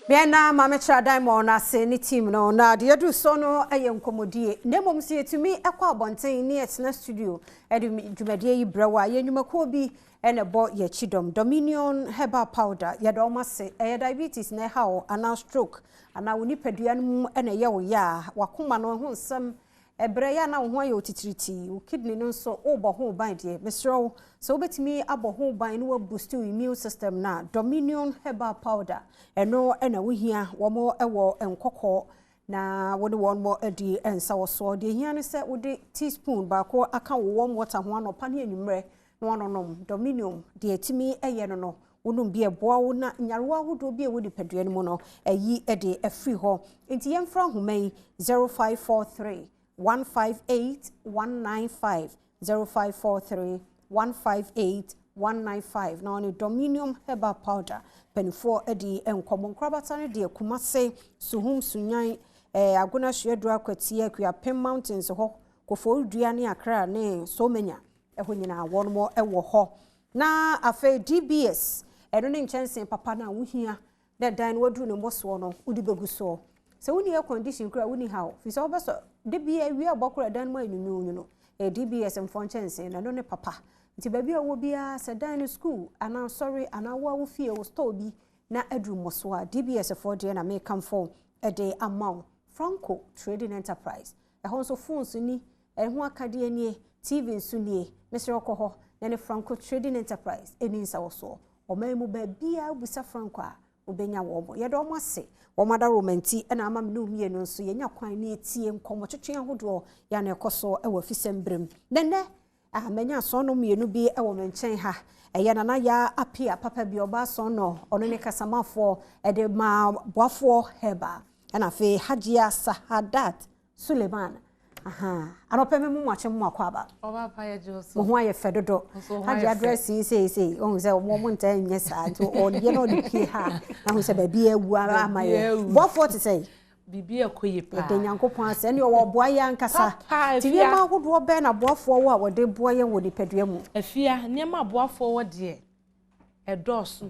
Biana Mametra Diamond na se ni team no na de adu so no eye nkomodie nemom se etumi ekwa abonten ni etna studio edu dwumadie yi brewa ye nwumako bi ene bo ye chidom Dominion herbal powder ye do mase eye diabetes na ha ana stroke ana woni padua no ene ye wo ya wakoma no ho nsem ebre ya na ho aye otitiriti o kidney no so obo ho ban de mesro so obetimi abo ho ban no boost immune system na Dominion herbal powder eno ena wo hia wo mo ewo enkokọ na wo de won mo adi ensa wo so de hia ne se wo de teaspoon ba ko aka wo warm water ho anopa ne anwumre no anonom Dominion de etimi eye no wonum bi eboa wo na nyarewa hodo bi e wo de padua no mu no eyi e de afri ho enti yemfra homan 0543 158 195 0543 158 195 na on Dominion herbal powder penifo edi enkomo nkrabata ne de Kumase suhum sunyan agona hwedu akwati akuapem mountains ho kofo dua ne Accra ne Somenya eho nyina wonmo ewo ho na afa DBS eno ne nchensen papa na wohia na dan wadu ne moso no udi beguso se woni e condition kura woni how fi so obeso de bia wi abokura dan ma nyunyu no DBS mfo nchensen na no ne papa nti baby a wo bia se dan school ana sorry ana wo fie wo store bi na adru moso a DBS for de na me come for a day amount Franco Trading Enterprise ho so phones ni ho akade ani TV nso ni Mr. Okoho na ne Franco Trading Enterprise eni nsa wo so o mai mu ba bia busa Franco a obenya wo mo ye do mo ase wo mada romanti na ama me no mie no nso ye nya kwan na etie nkomo twetwe ahodo ya na ekoso e wa fisembrem nene menya sono mienu bi e wo menchen ha eye nana ya apia papa bi oba sono ono ne kasamafo e de ma boafo heba na fe Hajia Sahadat Suleiman anope me mu ache mu akwaba oba pa ye jo so mo ho aye fedodo Hajia address say on say mo mo ntan nye sa nti o ye no de pie ha na ho se ba bi awu amaye boafo te say bibi akoye pa de nyankopon ase ne wo boa ya nkasa ti wie ma hodo be na boafo wo a wo de boa ye wo de padua mu afia ne ma boafo wo de edos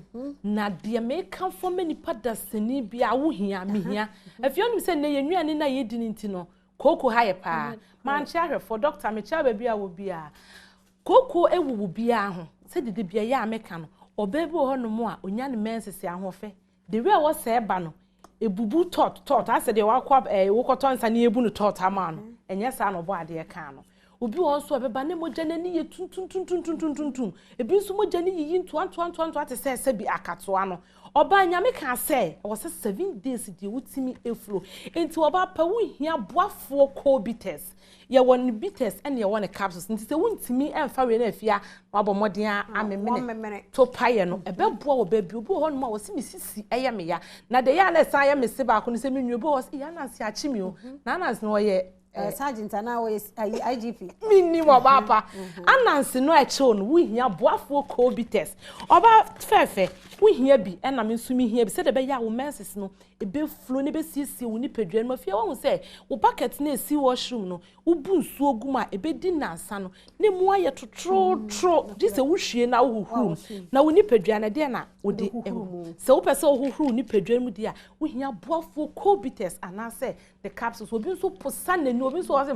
na de me kan fo mani pada sani bia wo hia me hia afia nim se ne yennuane na ye dini nti no koko haye pa man chia hwefo doctor me chia ba bia wo bia koko ewuwu bia ho se de bia ya ameka no obebi ho no mo a onya ne mensese ahofe de we wo se ba no ebubu tot ase de wakwa wokoto nsa ne ebu no tot ama no enye sa no bo ade ka no obi won so obeba ne moja na ni ye tuntuntuntuntuntuntuntum ebi nso moja ni yi ntoantoantoanto ate se bi akatoa no oba nyame ka se wo se 7 days di wutimi eflo enti oba pa wo hia boafo cobites ye won bites ene ye won capsules nti se wuntimi emfa we na afia wabo moden amemene to paye no ebe boa wo ba bi obi ho no ma wo se misisi eye me ya na de ya na san ye mese ba ko no se menwu bo wo se ya na se achimi o na na se no ye sergeant na we IGP minni mo baba anansi no eche no wo hia boafo cobites oba fefe wo hia bi na me nsumi hia bi se de be ya wo menses no ebe flo ne be siesie wo ni padua no afia wo se wo bucket na esi washroom no wo bu nsu oguma ebe di nansa no ne mu aye totro di se wo hwie na wo huhuru na wo ni padua na de na wo de se wo pese wo huhuru ni padua mu di a wo hia boafo cobites anase the capsules obi nso posa na ni obi nso wo se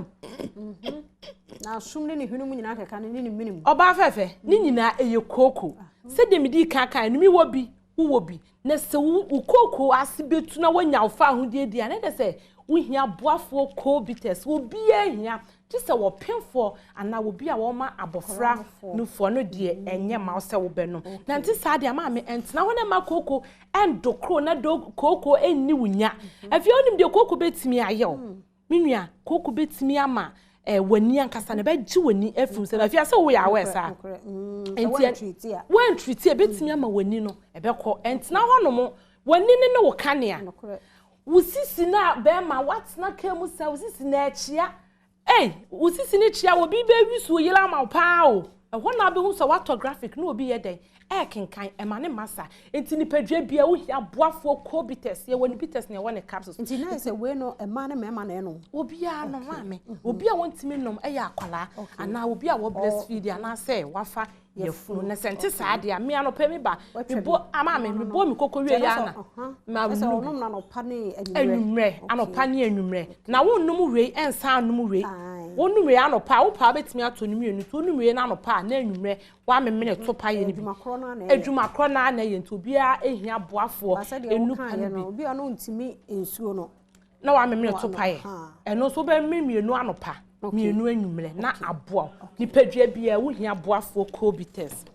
na shumne ni hunu mu nyina keka ni minim oba fefe ni nyina eye koko se de medi kaka no mi wo bi wo bi na se wo koko asibetu na wanya ofa ahodie dia na de se wo hia boafo cobites wo bi ehia ti se wo penfo ana wo bi a wo ma abofra no fo no de enye ma se wo be no na nti sa de ama me entina ho na ma koko endokro na do koko enni wunya afia onim de koko betimi ayew minua koko betimi ama wani ankasa na be gi wani afum se afia se wo ya wesa enti wan treat e betimi ama wani no ebekọ entina ho no mo wani ne wo kanea wusisi na be ma watna kemu sa wusisi na achia wusisi ne chia wo bi be wisu yila ma pa o ɛhɔ na abehu so wato no obi yɛ den kenkan emane masa enti ni padua bia wo hia boafo cobites ye woni bites ne woni capsules enti na say we no emane mema na no obi a no maame obi a wontimi nom ɛyɛ akwala ana obi a wo breastfeed ana say wafa yefunu na sente saade a me anopa mi ba mi bo amame mi bo mi kokowia ya na ma nom na no pa ne anumre anopa ne anumre na wonnum wei ensa anum wei wonnum wei anopa wo pa betimi ato num enu to num wei na anopa na anumre wa memene to pa ye ni adwuma kro na na ye nto bia ehia boafo enu pa no obi a no ntimi ensuo no na wa memene to pa ye eno so be mienu anopa mienu anumre na aboa ni padua bia wo hia boafo cobites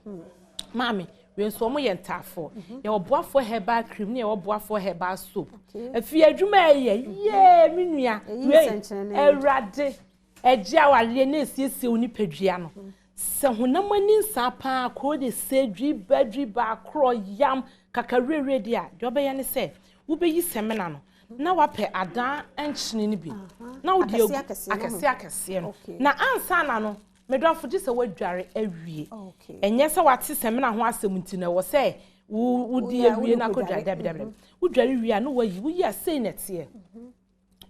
mami we so mo ye ntafo ye oboafo herbal cream ne ye oboafo herbal soap afi adwuma ye minua we erade ejia wale na esiesie oni padua no se honamani nsapa ko de sedwi badwi ba kro yam kakarere dia de obeya ne se wo beyi semena no na wape adan enchine ni bi na wo de akese no na ansa na no medwafo gi se wadware awie enye se wate semena ho asem nti na wo se wo di awie na kodware dabe wo dware wie a no wayi asei nete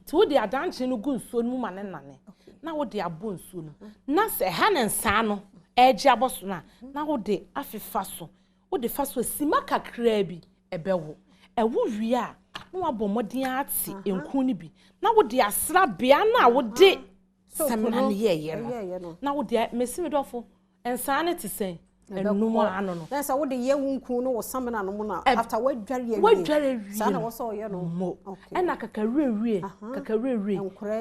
ti wo de adan enchine no gu nsuo no ma ne nane na wo de abo nsuo no na se ha ne nsa no eji aboso na wo de afefa so wo de fa so sima kakra bi ebewo ewo wie a na wabɔ modin ati enku ni bi na wo de asra bia na wo de semna ne ye no na wo de mesimi dofo ensa ne te sen enum ano no na sa wo de ye wunku no wo samna no na after wadware wie sa na wo so ye no mo ena kakarewie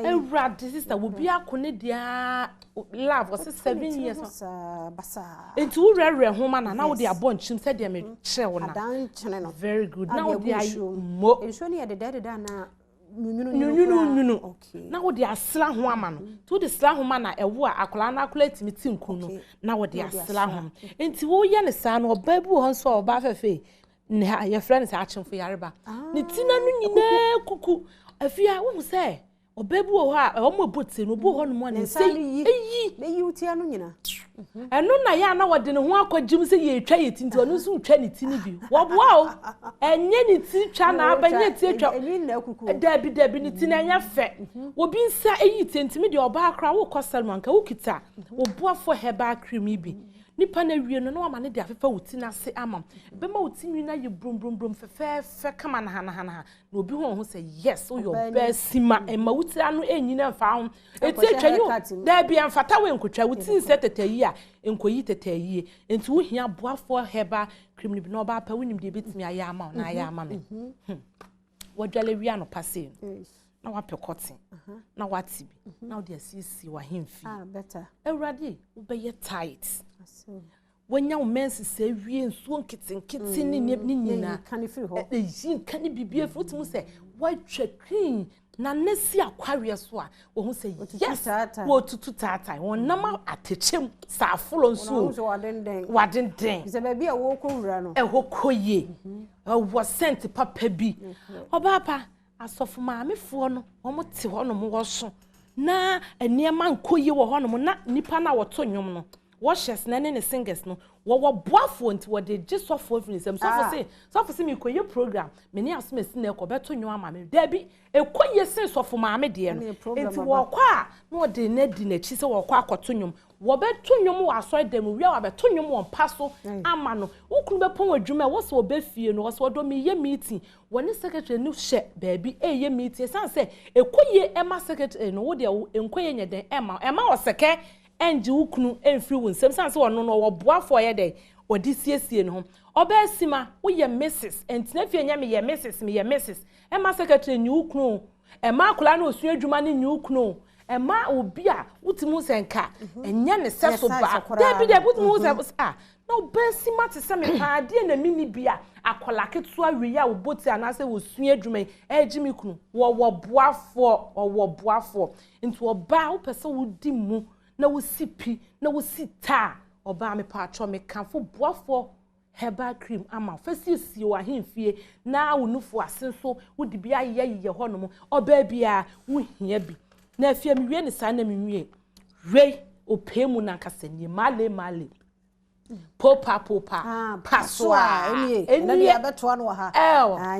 ewrade sister wo bia kone dia love was 7 years basa enti wo rere homa na wo de abɔ nchim se de me kyerew na adan chene no very good na wo de mo enso ne ye de deda na nyunu na wo de asra ho ama no to de sra ho ma na ewo a akola na akola timi tinku no na wo de asra ho enti wo ye ne sa no oba bu ho nso oba fefe ne ye friend sa achemfo yareba ne tina no nyina kuku afia wo se oba bu ho a o mo bote no bu ho no mo ne se eyi utia no nyina eno na ya na wo de ne ho akogim se ye twa ye tinti ono so twa ne tini bi wo boa o enye ne ti twa na abanye ti twa eni na kuku dabi ne ti na nya fe wo bi nsa eyi tentimi de oba akra wo kosalman ka wo kita wo boafo herbal cream bi nipa na wie no na wa mane de afefa wuti na se amam be ma wuti nwi na ye brum fe kama na hana na obi ho say yes wo your best sima e ma wuti anu enyina mfa ho eti atwanyu dabi amfata we nkotwa wuti nse tetayi a enkoyi tetayi enti wo hia boafo herbal cream ni bi na oba pa wonim de betimi aya ama na aya ama me wadwale wi ano pase na wape cotton na watibi na wo de asisi wa hemfi better ewrade wo be ye tight wanya wo mense se wie nsuo nkitenkiti ni nyina kanifiri ho yin kani bibie fruit mu se watwa clean na nesi akwarie so a wo hu se yes wo tutu tata won nam atechem saafolo nsuo wadenden ze ba bia wo kowura no ehokoye wo sent papa bi obapa asofo maamefo no wo te ho no mo so na eniema nkoye wo ho no na nipa na wo to nwom no washes na ne singers no wo boafo nti wo de gisofo finisem sofo se me koye program me ne asomasi na ekobeto nwom ama me dabi ekoye sen sofo maame de no enti wo kwa na wo de na di na chi se wo kwa akoto nwom wo beto nwom wo aso dem wi a beto nwom wo paso ama no ukunu be pon adwuma wo so obefie no wo so do me ye meeting wo ne secretary no hye baabi ye meeting san se ekoye ema secretary no wo de enkoye nyeden ema wo seke enji ukunu enfri wo nsem sanse wono no wo boafo ye de odi siesie no oba sima wo ye Mrs entina fie nya me ye Mrs ema secretary ni ukunu ema akola na osu adwuma ni ukunu ema obi a utimu senka enya ne seso ba dabi utimu se na oba sima te se me pa de na mini bia akola ketu awi a oboti anase wo su adwuma ejimi kunu wo boafo nti oba wo pese wo di mu na wo sipi na wo sita oba me pa atwo me kanfo boafo herbal cream ama fasisi o ahemfie na wonufo asenso wodi bia ye honom oba bia wo hia bi na afia me wie ne sa na me wie rei opemu na kasani male popa paswa eni abeto no ha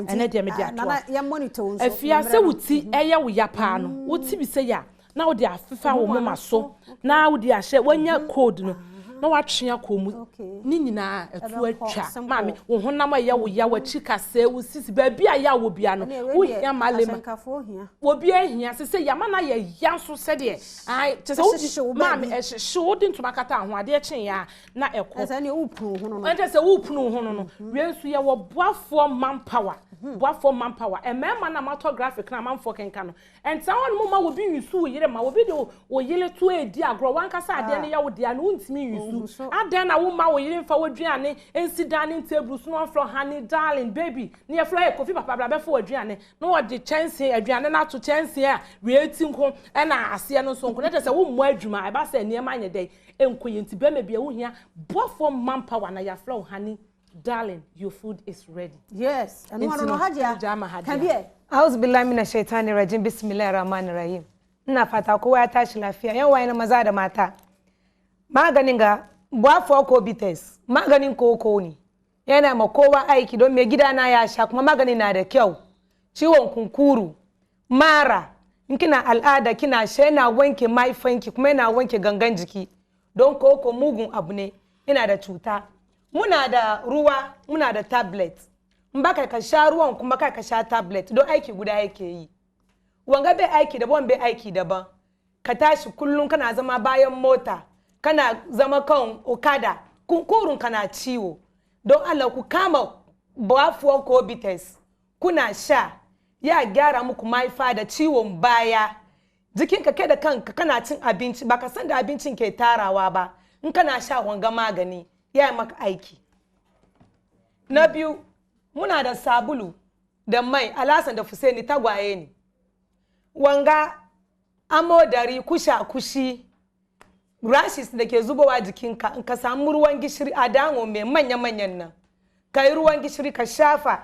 ene de me dia to na ya monitor nso afia se wuti eye wo yapa no wuti bi se ya na wo de afefa wo mama so na wo de ahye wanya code no na watwea komu ni nyina etu atwa mami wo honam aye wo ya wachi kase wo sisi ba bia ya wo bia no wo hia malema wo bia hia se ya mana ya yanso se de ai tese wo mami ehye di ntuma kata ho ade chen ya na eko ese ne upunu ho no ente se upunu ho no we nsu ya wo boafo manpower boafo manpower emema na matographic na manfo kenka no enta won mo ma wo bi nsu wo yire ma wo bi de wo yile to edi agro wankasa ade ne ya wo dia no untimi adan na wo ma wo yire mfa waduane ensi dining table so no floor honey darling baby ne floor coffee papa bra be fo waduane no wo de chance aduane na to chance a we eti nko na ase no so nko na tese wo mmo adwuma e ba se ne ma nye dey enko yenti be me bia wo hia boafo manpower na ya floor honey darling your food is ready yes and one no hadia kabie auzu billahi minash shaitani rajim bismillahir rahmanir rahim ina fata kowa ya tashi lafiya yan waye na maza da mata maganin ga boafo ko bites maganin koko ne yana ma kowa aiki don me gidana ya sha kuma maganin na da kyau ciwon kunkuru mara in kina al'ada kina sha yana wanke maifanki kuma yana wanke gangan jiki don koko mugun abu ne yana da cuta muna da ruwa muna da tablet in baka ka sha ruwan kuma kai ka sha tablet don aiki guda yake yi wanga bai aiki daban bai aiki daban ka tashi kullun kana zama bayan mota kana zama kan okada kunkurun kana ciwo don Allah ku kama boafo ko bites kuna sha ya gyara muku maifa da ciwon baya jikinka kai da kanka kana cin abinci baka san da abincin ke tarawa ba in kana sha wanga magani ya yi maka aiki na biyu muna da sabulu da mai alasan da fuseni tagwaye ne wanga amodari kusha kushi rashes da ke zubowa jikinka in ka samu ruwan gishiri a dango mai manya-manyan nan ka yi ruwan gishiri ka shafa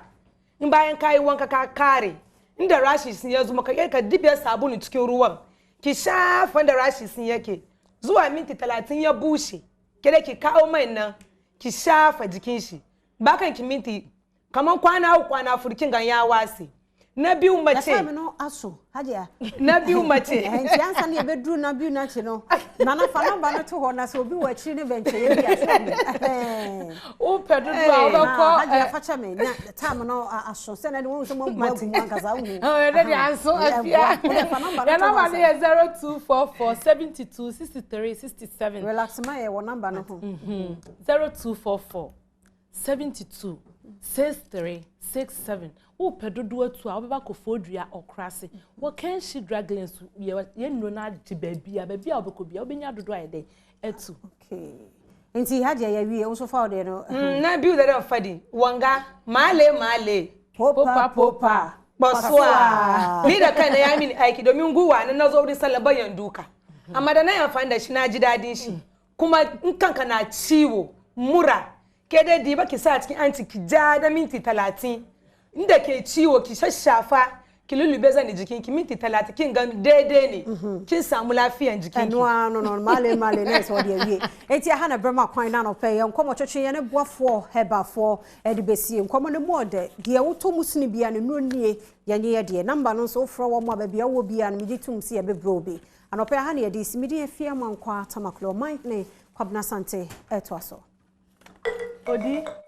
in bayan ka yi wanka ka kare inda rashes ya zuma ka dibiya sabulu cikin ruwan ki shafa da rashes yake zuwa minti 30 ya bushe kida ki kawo mai nan ki shafa jikin shi bakan ki minti kaman kwana uku kwana furkin gan ya wase na biyu mace ya no aso hadia na biyu mace enti ansa ne bedru na biyu na che no na fa namba no to ho na so obi wachi ne benche ye bia se o pedu do a ko hadia facha me na time no aso se na de won so mo bu agu ankaza wu de de anso afia ya namba ne 0244 72 63 67 relax my ye won number no ho 0244 72 63 67 o pedodo atu a obeba kofodua okrase wo kan shi draglins ye nno na adi babia obekobia obenya dodo ayede etu okay enti hadia ya wie wo so fa ode no na biu da fadi wanga male popa baswa ni da kana ya mini aiki domin guwa na nazo wurin sallabayan duka amma da na ya fanda shi na ji dadin shi kuma in kanka na ciwo mura ke da diba ki sa cikin anti ki ja da minti 30 inda ke ciwo ki shashafa ki lulube zani jikin ki minti 30 kin ga daidai ne kin samu lafiyan jikin ki no male ne so de wie enti ha na brema kwan na no pe ye nkomo twetwe ye ne boafo hebafo e de besie nkomo ne mode de woto musini bia ne no nie ye nye de number no so fro wo mo ba bia wo bia no medi tum se ye bebrobe anope ha na ye de simidi afia mankwa tamaklo mind ne kwabna sante eto aso odi